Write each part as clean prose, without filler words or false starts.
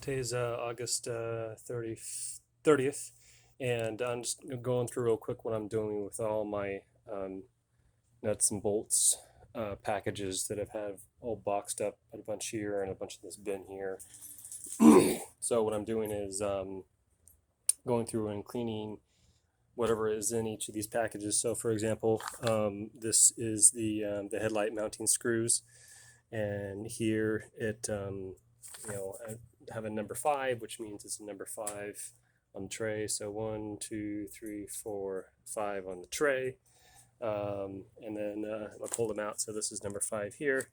Today's August 30th, and I'm just going through real quick what I'm doing with all my nuts and bolts packages that I've had all boxed up a bunch here and a bunch of this bin here. So what I'm doing is going through and cleaning whatever is in each of these packages. So for example, this is the headlight mounting screws, and here I have a number 5, which means it's a number 5 on the tray. So 1, 2, 3, 4, 5 on the tray. And then I'll pull them out. So this is number 5 here.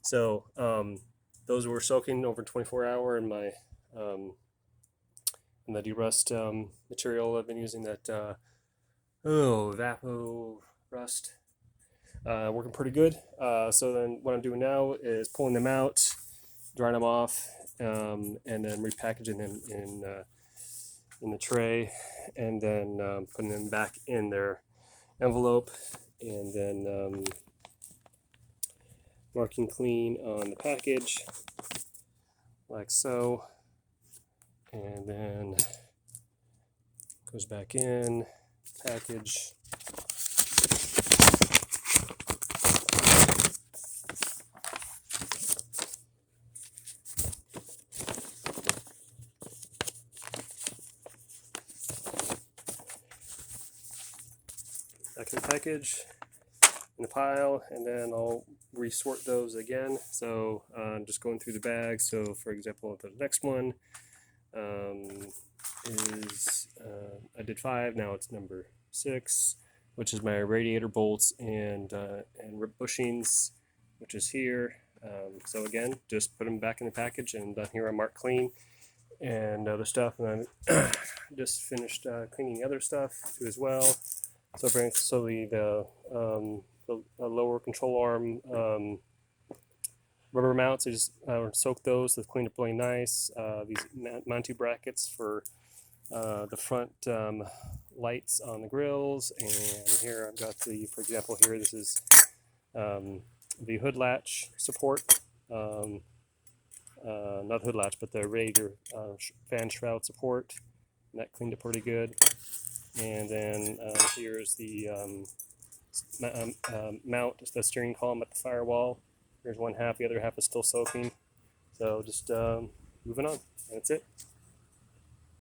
So those were soaking over 24-hour in my in the derust material I've been using, that Vapo Rust. Working pretty good. So then what I'm doing now is pulling them out, drying them off, and then repackaging them in the tray, and then putting them back in their envelope, and then marking clean on the package like so, and then goes back in package. Back in the package, in the pile, and then I'll resort those again. So I'm just going through the bag. So for example, the next one is I did 5, now it's number 6, which is my radiator bolts and rib bushings, which is here. So again, just put them back in the package, and here I mark clean and other stuff, and I just finished cleaning other stuff too as well. So the lower control arm rubber mounts, I just soaked those. They've cleaned up really nice. These mounting brackets for the front lights on the grills, and here I've got for example here, this is the hood latch support, not the hood latch, but the radiator fan shroud support, and that cleaned up pretty good. And then here's the mount, the steering column at the firewall. Here's one half, the other half is still soaking. So just moving on. That's it.